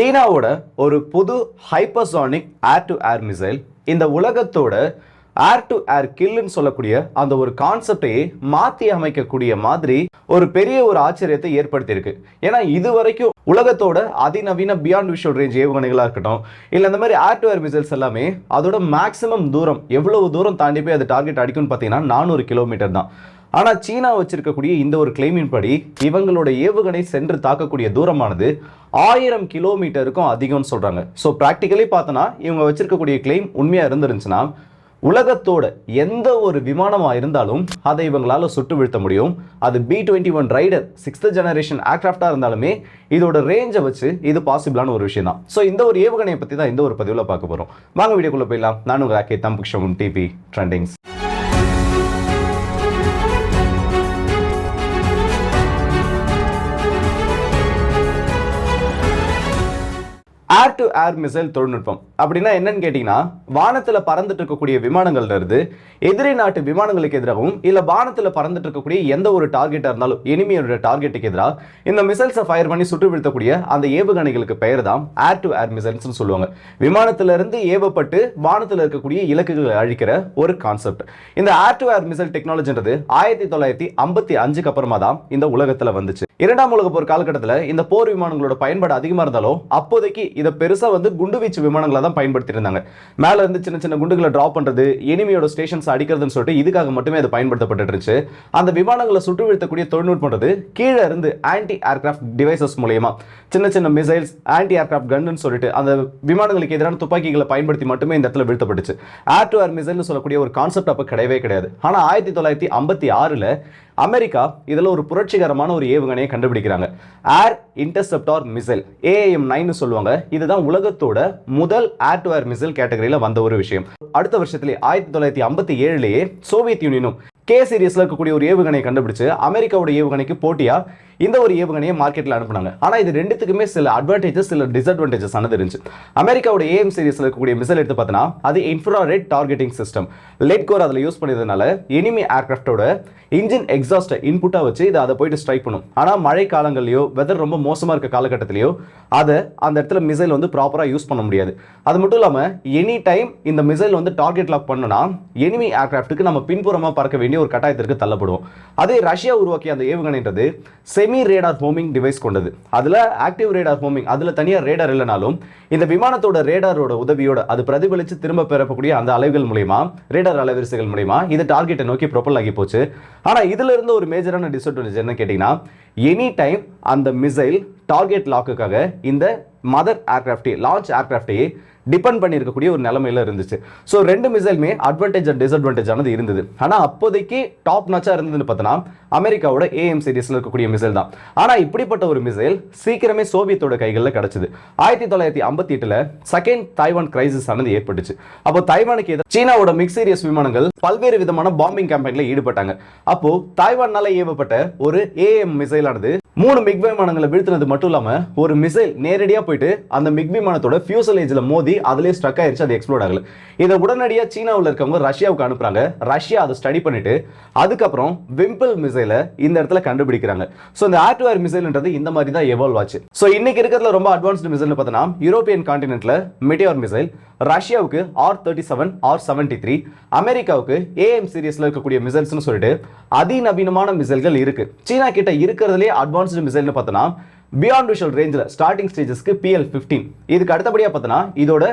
சீனாவோட ஒரு புது hypersonic air to air missile இந்த உலகத்தோட ஏர் டு ஏர் கில்லுன்னு சொல்லக்கூடிய அந்த ஒரு கான்செப்டையே மாற்றி அமைக்கக்கூடிய மாதிரி ஒரு பெரிய ஒரு ஆச்சரியத்தை ஏற்படுத்தியிருக்கு. ஏன்னா இது வரைக்கும் உலகத்தோட அதிநவீன பியாண்ட் விஷுவல் ரேஞ்ச் ஏவுகணைகளாக இருக்கட்டும், இல்லை இந்த மாதிரி ஏர் டு ஏர் மிசைல்ஸ் எல்லாமே அதோட மேக்ஸிமம் தூரம் எவ்வளவு தூரம் தாண்டி போய் அது டார்கெட் அடிக்கும்னு பார்த்தீங்கன்னா 400 கிலோமீட்டர் தான். ஆனால் சீனா வச்சிருக்கக்கூடிய இந்த ஒரு கிளைமின் படி இவங்களோட ஏவுகணை சென்று தாக்கக்கூடிய தூரமானது 1000 கிலோமீட்டருக்கும் அதிகம்னு சொல்றாங்க. ஸோ ப்ராக்டிக்கலி பார்த்தோன்னா இவங்க வச்சிருக்கக்கூடிய கிளைம் உண்மையா இருந்துருந்துச்சுன்னா உலகத்தோட எந்த ஒரு விமானமாக இருந்தாலும் அதை இவங்களால சுட்டு வீழ்த்த முடியும். அது B-21 ரைடர் 6th ஜெனரேஷன் ஏர்கிராஃப்டாக இருந்தாலுமே இதோட ரேஞ்சை வச்சு இது பாசிபிளான ஒரு விஷயம் தான். ஸோ இந்த ஒரு ஏவுகணையை பற்றி தான் இந்த ஒரு பதிவில் பார்க்க போகிறோம். வாங்க வீடியோக்குள்ளே போயிடலாம். நான் உங்கள் ராக்கே தம்புக்ஷம் டிபி trendings. Air to air missile தொழில்நுட்பம் அப்படின்னா என்னன்னு கேட்டீங்கன்னா, வானத்தில் பறந்துட்டு இருக்கக்கூடிய விமானங்கள்ல இருந்து எதிரி நாட்டு விமானங்களுக்கு எதிராகவும் இல்லை வானத்தில் பறந்துட்டு இருக்கக்கூடிய எந்த ஒரு டார்கெட்டாக இருந்தாலும் எனிமியோட டார்கெட்டுக்கு எதிராக இந்த மிசைல்ஸை ஃபயர் பண்ணி சுட்டு வீழ்த்தக்கூடிய அந்த ஏவுகணைகளுக்கு பெயர் தான் ஏர் டு ஏர் மிசைல்ஸ்னு சொல்லுவாங்க. விமானத்திலிருந்து ஏவப்பட்டு வானத்தில் இருக்கக்கூடிய இலக்குகளை அழிக்கிற ஒரு கான்செப்ட். இந்த ஏர் டு ஏர் மிசைல் டெக்னாலஜின்றது 1955க்கு அப்புறமா தான் இந்த உலகத்தில் வந்துச்சு. இரண்டாம் உலக போர் காலகட்டத்தில் இந்த போர் விமானங்களோட பயன்பாடு அதிகமாக இருந்தாலும் அப்போதைக்கு இதை பெருசா குண்டுவீச்சு விமானங்களை தான் பயன்படுத்தி இருந்தாங்க. மேல இருந்து சின்ன சின்ன குண்டுகளை டிராப் பண்றது, எனிமியோட ஸ்டேஷன்ஸ் அடிக்கிறதுன்னு சொல்லிட்டு இதுக்காக மட்டுமே அது பயன்படுத்தப்பட்டு இருந்துச்சு. அந்த விமானங்களை சுட்டு வீழ்த்தக்கூடிய தொழில்நுட்பம் கீழே இருந்து ஆன்டி ஏர்கிராஃப்ட் டிவைசஸ் மூலமா சின்ன சின்ன மிசைல்ஸ், ஆன்டி ஏர்கிராஃப்ட் கன்னு சொல்லிட்டு அந்த விமானங்களுக்கு எதிரான துப்பாக்கிகளை பயன்படுத்தி மட்டுமே இந்த இடத்துல வீழ்த்தப்பட்டுச்சு. ஏர் டு ஏர் மிசைல்னு சொல்லக்கூடிய ஒரு கான்செப்ட் அப்ப கிடையவே கிடையாது. ஆனா 1956ல் அமெரிக்கா இதுல ஒரு புரட்சிகரமான ஒரு ஏவுகணையை கண்டுபிடிக்கிறாங்க. ஏர் இன்டர்செப்டார் மிசைல், AIM-9 சொல்லுவாங்க. இதுதான் உலகத்தோட முதல் ஏர் டு ஏர் மிசைல் கேட்டகரியில வந்த ஒரு விஷயம். அடுத்த வருஷத்திலே 1957லேயே சோவியத் யூனியனும் K சீரிஸ்ல இருக்கக்கூடிய ஒரு ஏவுகணையை கண்டுபிடிச்சு அமெரிக்காவோட ஏவுகணைக்கு போட்டியா இந்த ஒரு ஏவுகணையை மார்க்கெட்ல அனுப்புனாங்க. ஆனா இது ரெண்டுத்துக்குமே சில அட்வான்டேஜஸ் சில டிஸ்அட்வான்டேஜஸ் ஆனது இருந்துச்சு. அமெரிக்காவோட AM சீரிஸ்ல இருக்கக்கூடிய மிசைல் எடுத்து பார்த்தனா அது infrared targeting system let core அதுல யூஸ் பண்ணதுனால எனிமி ஏர்கிராஃப்டோட இன்ஜின் எக்ஸாஸ்ட் இன்புட்டா வச்சு இதை அதை போயிட்டு ஸ்ட்ரைக் பண்ணும். ஆனா மழை காலங்கள்லயோ வெதர் ரொம்ப மோசமா இருக்க காலகட்டத்திலயோ அதை அந்த இடத்துல மிசைல் ப்ராப்பரா யூஸ் பண்ண முடியாது. அது மட்டும் இல்லாம எனி டைம் இந்த மிசைல் டார்கெட் லாக் பண்ணனா எனிமி ஏர்கிராஃப்ட்டுக்கு நம்ம பின்புறமா பறக்க வேண்டிய ஒரு கட்டாயத்திற்கு தள்ளப்படுவோம். அதே ரஷ்யா உருவாக்கிய அந்த ஏவுகணைன்றது செமி ரேடார் ஹோமிங் டிவைஸ் கொண்டது. அதுல ஆக்டிவ் ரேடார் ஹோமிங், அதுல தனியா ரேடார் இல்லைனாலும் இந்த விமானத்தோட ரேடாரோட உதவியோட அது பிரதிபலிச்சு திரும்ப பெறக்கூடிய அந்த அலைகள் மூலமா ரேடார் அலைவரிசைகள் மூலமா இது டார்கெட்டை நோக்கி ப்ரொபல் ஆகி போச்சு. ஆனா இதுல இருந்து ஒரு மேஜரான டிஸ்அட்வான்டேஜ் என்ன கேட்டீங்கன்னா, எனி டைம் அந்த மிசைல் டார்கெட் லாக்குக்காக இந்த மதர் ஏர்கிராஃப்டே லான்ச் ஏர்கிராஃப்டையே டிபெண்ட் பண்ணி இருக்கக்கூடிய ஒரு நிலைமையில இருந்துச்சு. ஸோ ரெண்டு மிசைலுமே அட்வான்டேஜ் அண்ட் டிஸ்அட்வான்டேஜ் ஆனது இருந்தது. ஆனால் அப்போதைக்கு டாப் நாச்சா இருந்ததுன்னு பார்த்தோன்னா அமெரிக்காவோட AM சீரிஸ்ல இருக்கக்கூடிய மிசைல் தான். ஆனால் இப்படிப்பட்ட ஒரு மிசைல் சீக்கிரமே சோவியத்தோட கைகளில் கிடைச்சது. 1958ல் செகண்ட் தாய்வான் கிரைசிஸ் ஆனது ஏற்பட்டுச்சு. அப்போ தாய்வானுக்கு எதிராக சீனாவோட மிக் சீரியஸ் விமானங்கள் பல்வேறு விதமான பாம்பிங் கேம்பெயின்ல ஈடுபட்டாங்க. அப்போ தாய்வானால ஏவப்பட்ட ஒரு AM மிசைல் ஆனது 3 மிக் விமானங்களை வீழ்த்தினது மட்டும் இல்லாம ஒரு மிசைல் நேரடியா போயிட்டு அந்த மிக் விமானத்தோட ஃபியூசலேஜ்ல மோதி அதிலே ஸ்ட்ரக் ஆயிருச்சு, அது எக்ஸ்ப்ளோட் ஆகல. இதை உடனடியா சீனாவில் இருக்கவங்க ரஷ்யாவுக்கு அனுப்புறாங்க. ரஷ்யா அதை ஸ்டடி பண்ணிட்டு அதுக்கப்புறம் விம்பிள் மிசைலை இந்த இடத்துல கண்டுபிடிக்கிறாங்க. ஸோ இந்த ஏர் டு ஏர் மிசைல்ன்றது இந்த மாதிரி தான் எவால்வ் ஆச்சு. ஸோ இன்னைக்கு இருக்கிறதுல ரொம்ப அட்வான்ஸ்டு மிசைல்னு பார்த்தோன்னா யூரோப்பியன் கான்டினென்ட்ல மெட்டியார் மிசைல், ரஷ்யாவுக்கு R-37, R-73, அமெரிக்காவுக்கு AM சீரிஸ்ல இருக்கக்கூடிய மிசைல்ஸ்னு சொல்லிட்டு அதிநவீனமான மிசைல்கள் இருக்கு. சீனா கிட்ட இருக்கிறதுலே அட்வான்ஸ்டு மிசைல்னு பார்த்தோன்னா பியாண்ட் விஷுவல் ரேஞ்சில் ஸ்டார்டிங் ஸ்டேஜஸ்க்கு PL-15, இதுக்கு அடுத்தபடியாக பார்த்தோன்னா இதோட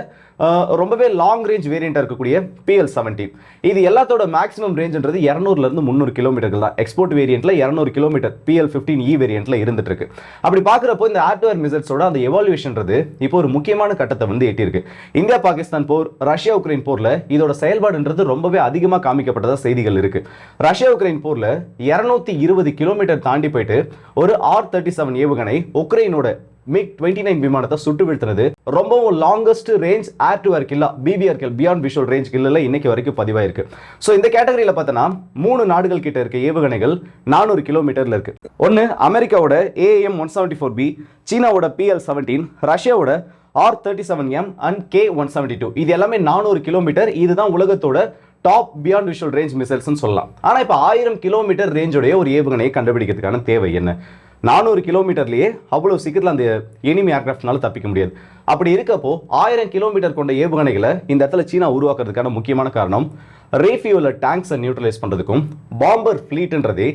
ரொம்பவே லாங் ரேஞ்ச் வேரியண்டா இருக்கக்கூடிய PL-17. இது எல்லாத்தோட மேக்ஸிமம் ரேஞ்ச்ன்றது 200லிருந்து 300 கிலோமீட்டர்கள் தான். எக்ஸ்போர்ட் வேரியண்ட்ல 200 கிலோமீட்டர் PL-15E வேரியண்ட்ல இருந்துட்டு இருக்கு. அப்படி பார்க்குறப்போ இந்த ஏர் டு ஏர் மிசைல்ஸோட அந்த எவால்யூஷன்றது இப்போ ஒரு முக்கியமான கட்டத்தை எட்டியிருக்கு. இந்தியா பாகிஸ்தான் போர், ரஷ்யா உக்ரைன் போர்ல இதோட செயல்பாடுன்றது ரொம்பவே அதிகமாக காமிக்கப்பட்டதா செய்திகள் இருக்கு. ரஷ்யா உக்ரைன் போர்ல 220 கிலோமீட்டர் தாண்டி போயிட்டு ஒரு R-37 ஏவுகணை உக்ரைனோட MiG-29 விமானத்தை சுட்டு வீழ்த்தினது ரொம்பவும் longest range air to air கில்லா BBR kill, beyond visual range கில்ல இன்னைக்கு வரைக்கும் பதிவாயிருக்கு. ஸோ இந்த கேட்டகரியில பார்த்தோன்னா 3 நாடுகள் கிட்ட இருக்க ஏவுகணைகள் 400 கிலோமீட்டர்ல இருக்கு. ஒன்னு அமெரிக்காவோட AIM-174B, சீனாவோட PL-17, ரஷ்யாவோட R-37M அண்ட் K-172. இது எல்லாமே 400 கிலோமீட்டர். இதுதான் உலகத்தோட top beyond visual range missiles சொல்லலாம். ஆனா இப்ப 1000 கிலோமீட்டர் ரேஞ்சோடைய ஒரு ஏவுகணையை கண்டுபிடிக்கிறதுக்கான தேவை என்ன? 400 கிலோமீட்டர்லேயே அவ்வளோ சீக்கிரத்தில் அந்த எனிமி ஏர்கிராஃப்ட்னால தப்பிக்க முடியாது. அப்படி இருக்கப்போ 1000 கிலோமீட்டர் கொண்ட ஏவுகணைகளை இந்த இடத்துல சீனா உருவாக்குறதுக்கான முக்கியமான காரணம் ரீஃபியூல டேங்க்ஸை நியூட்ரலைஸ் பண்ணுறதுக்கும் பாம்பர் ஃப்ளீட்ன்றதே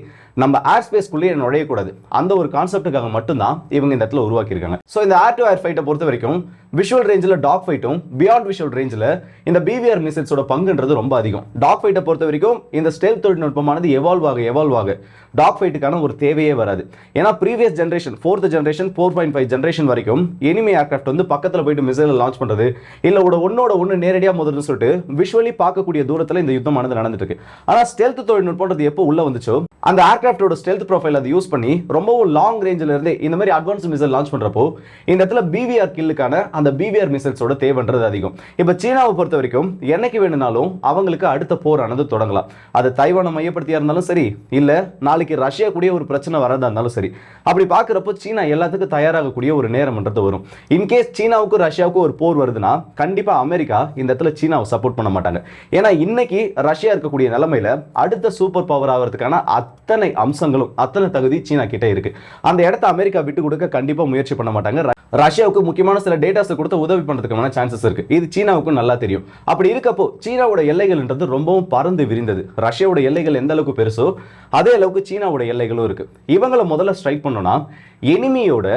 நம்ம ஏர் ஸ்பேஸ்க்குள்ளேயே நுழையக்கூடாது அந்த ஒரு கான்செப்டுக்காக மட்டும்தான் இவங்க இந்த இடத்துல உருவாக்கியிருக்காங்க. ஸோ இந்த ஏர் டு ஏர் ஃபைட்டை பொறுத்த வரைக்கும் விஷுவல் ரேஞ்சில் டாக் ஃபைட்டும் பியாண்ட் விஷுவல் ரேஞ்சில் இந்த பிவிஆர் மிசைல்ஸோட பங்குன்றது ரொம்ப அதிகம். டாக் ஃபைட்டை பொறுத்த வரைக்கும் இந்த ஸ்டெல்த் தொழில்நுட்பமானது எவால்வ் ஆக டாக் ஃபைட்டுக்கான ஒரு தேவையே வராது. ஏன்னா previous generation 4th generation 4.5 generation வரைக்கும் எனிமி ஏர்கிராஃப்ட் வந்து பக்கத்தில் போயிட்டு மிசைலை லான்ச் பண்ணுறது இல்லை ஒன்னோட ஒன்று நேரடியாக முதல்னு சொல்லிட்டு விஷுவலி பார்க்கக்கூடிய தூரத்தில் இந்த யுத்தமானது நடந்துட்டு இருக்கு. ஆனால் ஸ்டெல்த் தொழில்நுட்பம்ன்றது எப்போ உள்ள வந்துச்சோ அந்த ஏர்கிராஃப்டோட ஸ்டெல்த் ப்ரொஃபைல் அதை யூஸ் பண்ணி ரொம்பவும் லாங் ரேஞ்சில் இருந்து இந்த மாதிரி அட்வான்ஸ் மிசைல் லான்ச் பண்ணுறப்போ இந்த இடத்துல பிவிஆர் கில்லுக்கான அந்த பிவிஆர் மிசைல்ஸோட தேவைன்றது அதிகம். இப்போ சீனாவை பொறுத்த வரைக்கும் என்னைக்கு வேணும்னாலும் அவங்களுக்கு அடுத்த போரானது தொடங்கலாம். அது தைவானை மையப்படுத்தியா இருந்தாலும் சரி, இல்லை நாளைக்கு ரஷ்யா கூடிய ஒரு பிரச்சனை வரதா இருந்தாலும் சரி. அப்படி பார்க்குறப்போ சீனா எல்லாத்துக்கும் தயாராகக்கூடிய ஒரு நேரம்ன்றது வரும். இன்கேஸ் சீனாவுக்கும் ரஷ்யாவுக்கும் ஒரு போர் வருதுன்னா கண்டிப்பாக அமெரிக்கா இந்த இடத்துல சீனாவை சப்போர்ட் பண்ண மாட்டாங்க. ஏன்னா இன்னைக்கு ரஷ்யா இருக்கக்கூடிய நிலைமையில அடுத்த சூப்பர் பவர் ஆகிறதுக்கான அத்தனை அம்சங்களும் அத்தனை தகுதி சீனா கிட்ட இருக்கு. அந்த இடத்த அமெரிக்கா விட்டு கொடுக்க கண்டிப்பா முயற்சி பண்ண மாட்டாங்க. ரஷ்யாவுக்கு முக்கியமான சில டேட்டாஸ் கொடுத்து உதவி பண்றதுக்கான சான்சஸ் இருக்கு. இது சீனாவுக்கும் நல்லா தெரியும். அப்படி இருக்கப்போ சீனாவோட எல்லைகள்ன்றது ரொம்பவும் பறந்து விரிந்தது. ரஷ்யாவோட எல்லைகள் எந்த அளவுக்கு பெருசோ அதே அளவுக்கு சீனாவோட எல்லைகளும் இருக்கு. இவங்களை முதல்ல ஸ்ட்ரைக் பண்ணோம்னா எனிமியோட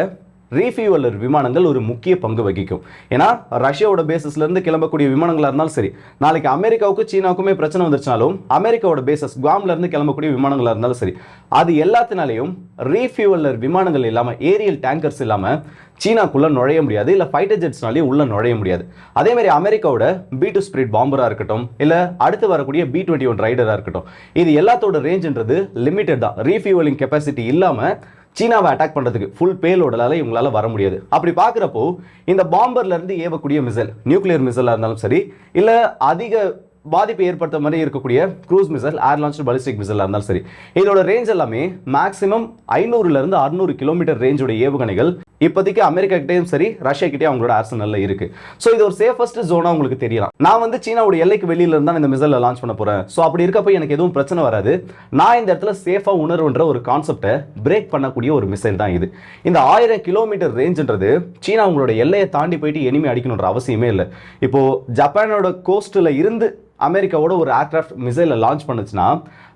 ரீஃபியூவலர் விமானங்கள் ஒரு முக்கிய பங்கு வகிக்கும். ஏன்னா ரஷ்யாவோட பேசஸ்ல இருந்து கிளம்பக்கூடிய விமானங்களா இருந்தாலும் சரி, நாளைக்கு அமெரிக்காவுக்கும் சீனாவுக்குமே பிரச்சனை வந்துருச்சாலும் அமெரிக்காவோட பேசஸ் குவாம்ல இருந்து கிளம்பக்கூடிய விமானங்களா இருந்தாலும் சரி, அது எல்லாத்தினாலையும் ரீஃபியூவலர் விமானங்கள் இல்லாம ஏரியல் டேங்கர்ஸ் இல்லாம சீனாக்குள்ள நுழைய முடியாது, இல்ல ஃபைட்டர் ஜெட்ஸ்னாலேயே உள்ள நுழைய முடியாது. அதே மாதிரி அமெரிக்காவோட B2 ஸ்பிரிட் பாம்பரா இருக்கட்டும், இல்ல அடுத்து வரக்கூடிய B-21 ரைடரா இருக்கட்டும், இது எல்லாத்தோட ரேஞ்ச்ன்றது லிமிட்டட் தான். ரீஃபியூவலிங் கெப்பாசிட்டி இல்லாம சீனாவை அட்டாக் பண்ணுறதுக்கு ஃபுல் பேலோடால இவங்களால வர முடியாது. அப்படி பார்க்குறப்போ இந்த பாம்பர்ல இருந்து ஏவக்கூடிய மிசைல் நியூக்ளியர் மிசைலாக இருந்தாலும் சரி, இல்லை அதிக பாதிப்பை ஏற்படுத்த மாதிரி இருக்கக்கூடிய க்ரூஸ் மிசைல் ஏர் லான்ச் பாலிஸ்டிக் மிசைலாக இருந்தாலும் சரி, இதோட ரேஞ்ச் எல்லாமே மேக்ஸிமம் 500 600 கிலோமீட்டர் ரேஞ்சோட ஏவுகணைகள் இப்போதைக்கு அமெரிக்கா கிட்டேயும் சரி ரஷ்யா கிட்டே அவங்களோட ஆர்சனல்ல இருக்கு. ஸோ இது ஒரு சேஃபஸ்ட் ஜோனா உங்களுக்கு தெரியலாம். நான் வந்து சீனாவோட எல்லைக்கு வெளியில இருந்தா இந்த மிசைலை லான்ச் பண்ண போறேன். ஸோ அப்படி இருக்கப்போ எனக்கு எதுவும் பிரச்சனை வராது, நான் இந்த இடத்துல சேஃபா உணர்வுன்ற ஒரு கான்செப்டை பிரேக் பண்ணக்கூடிய ஒரு மிசைல் தான் இது. இந்த 1000 கிலோமீட்டர் ரேஞ்ச்ன்றது சீனா உங்களோட எல்லையை தாண்டி போயிட்டு எனிமி அடிக்கணுன்ற அவசியமே இல்லை. இப்போ ஜப்பானோட கோஸ்ட்ல இருந்து அமெரிக்காவோட ஒரு ஏர்கிராஃப்ட் மிசைலை லான்ச் பண்ணுச்சுன்னா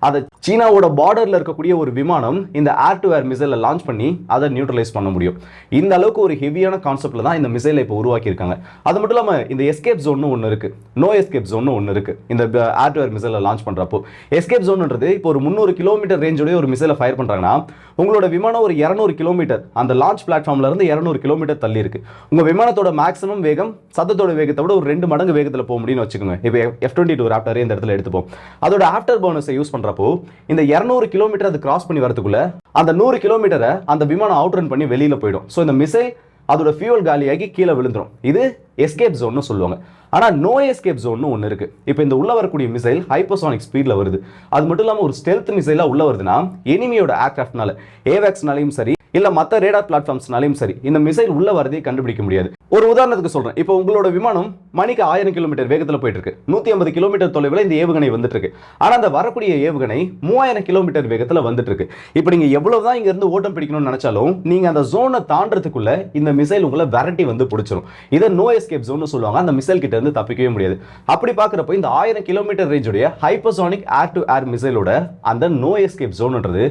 அதை சீனாவோட பார்டர்ல இருக்கக்கூடிய ஒரு விமானம் இந்த ஏர் டு ஏர் மிசைலை லான்ச் பண்ணி அதை நியூட்ரலைஸ் பண்ண முடியும். இந்த அளவுக்கு ஒரு ஹெவியான கான்செப்ட்ல தான் இந்த மிசைலை இப்போ உருவாக்கி இருக்காங்க. அது மட்டும் இல்லாமல் இந்த எஸ்கேப் ஜோன் ஒன்று இருக்கு, நோ எஸ்கேப் ஜோன் ஒன்று இருக்கு. இந்த ஏர் டு ஏர் மிசைலை லான்ச் பண்றப்போ எஸ்கேப் ஜோன்ன்றது இப்போ ஒரு 300 கிலோமீட்டர் ரேஞ்சோட ஒரு மிசைலை ஃபயர் பண்றாங்கன்னா உங்களோட விமானம் ஒரு 200 கிலோமீட்டர் அந்த லான்ச் பிளாட்ஃபார்ம்ல இருந்து 200 கிலோமீட்டர் தள்ளி இருக்கு. உங்க விமானத்தோட மேக்ஸிமம் வேகம் சத்தத்தோட வேகத்தை விட ஒரு 2 மடங்கு வேகத்தில் போக முடியும்னு வச்சுக்கோங்க. இப்போ F-22 ராப்டர் இந்த இடத்துல எடுத்துப்போம். அதோட ஆஃப்டர் பர்னர்ஸை யூஸ் பண்றப்போ இந்த 200 கிலோமீட்டர் அது கிராஸ் பண்ணி வரதுக்குள்ள அந்த 100 கிலோமீட்டரை அந்த விமானம் அவுட் ரன் பண்ணி வெளியில போயிடும். ஸோ இந்த மிசைல் அதோட ஃபியூல் காலியாகி கீழே விழுந்துரும். இது எஸ்கேப் ஜோன்னு சொல்லுவாங்க. ஆனால் நோ எஸ்கேப் ஜோன் ஒன்று இருக்கு. இப்போ இந்த உள்ள வரக்கூடிய மிசைல் ஹைப்பர்சானிக் ஸ்பீட்ல வருது. அது மட்டும் இல்லாமல் ஒரு ஸ்டெல்த் மிசைலா உள்ள வருதுன்னா எனிமியோட ஏர்கிராஃப்ட்னால ஏவேக்ஸ்னாலையும் சரி, இல்ல மற்ற ரேடார் பிளாட்ஃபார்ம்ஸ்னாலையும் சரி இந்த மிசைல் உள்ள வரதே கண்டுபிடிக்க முடியாது. ஒரு உதாரணத்துக்கு சொல்றேன். இப்போ உங்களோட விமானம் மணிக்கு 1000 கிலோமீட்டர் வேகத்தில் போயிட்டு இருக்கு. 150 கிலோமீட்டர் தொலைவில் இந்த ஏவுகணை வந்துட்டு இருக்கு. ஆனா அந்த வரக்கூடிய ஏவுகணை 3000 கிலோமீட்டர் வேகத்தில் வந்துட்டு இருக்கு. இப்போ நீங்க எவ்வளவுதான் இங்க இருந்து ஓட்டம் பிடிக்கணும்னு நினைச்சாலும் நீங்க அந்த ஜோனை தாண்டறதுக்குள்ள இந்த மிசைல் உங்களை விரட்டி வந்து பிடிச்சிரும். இதை நோ எஸ்கேப் ஜோன் சொல்லுவாங்க. அந்த மிசைல் கிட்ட இருந்து தப்பிக்கவே முடியாது. அப்படி பார்க்குறப்போ இந்த 1000 கிலோமீட்டர் ரேஞ்சுடைய ஹைப்பர்சானிக் ஏர் டு ஏர் மிசைலோட அந்த நோ எஸ்கேப் ஜோன்ன்றது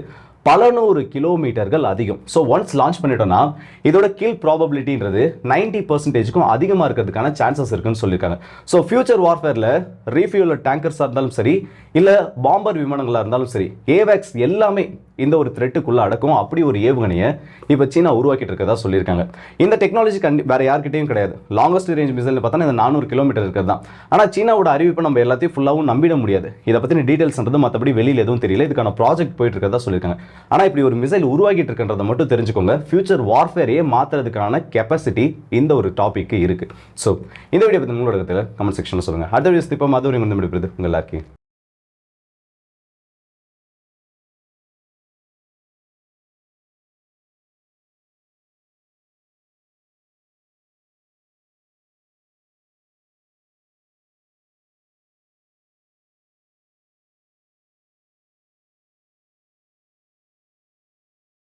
பல 100 கிலோமீட்டர்கள் அதிகம். ஸோ ஒன்ஸ் லான்ச் பண்ணிட்டோம்னா இதோட கில் ப்ராபபிலிட்டின்றது 90% அதிகமாக இருக்கிறதுக்கான சான்சஸ் இருக்குன்னு சொல்லியிருக்காங்க. ஸோ ஃபியூச்சர் வார்ஃபேரில் ரீஃபியூலர் டேங்கர்ஸாக இருந்தாலும் சரி, இல்லை பாம்பர் விமானங்களாக இருந்தாலும் சரி, ஏவேக்ஸ் எல்லாமே இந்த ஒரு த்ரெட்டுக்குள்ள அடக்கும். அப்படி ஒரு ஏவுகணையை இப்போ சீனா உருவாக்கிட்டு இருக்கதா சொல்லியிருக்காங்க. இந்த டெக்னாலஜி வேற யார்கிட்டையும் கிடையாது. லாங்கஸ்ட் ரேஞ்ச் மிசைல் பார்த்தா இந்த 400 கிலோமீட்டர் இருக்கிறது தான். ஆனால் சீனாவோட அறிவிப்பை நம்ம எல்லாத்தையும் ஃபுல்லாகவும் நம்பிட முடியாது. இதை பற்றின டீடைல்ஸ்ன்றது மற்றபடி வெளியில் எதுவும் தெரியல. இதுக்கான ப்ராஜெக்ட் போயிட்டு இருக்கதா சொல்லியிருக்காங்க. ஆனால் இப்படி ஒரு மிசைல் உருவாக்கிட்டு இருக்கின்றதை மட்டும் தெரிஞ்சுக்கோங்க. ஃபியூச்சர் வார்ஃபேரையே மாற்றுறதுக்கான கெப்பாசிட்டி இந்த ஒரு டாபிக்கு இருக்கு. ஸோ இந்த வீடியோ பற்றி உங்களோட கமெண்ட் செக்ஷனில் சொல்லுங்கள். அடுத்த வீடியோஸ் இப்போ மாதிரி உங்கள் எல்லாருக்கும்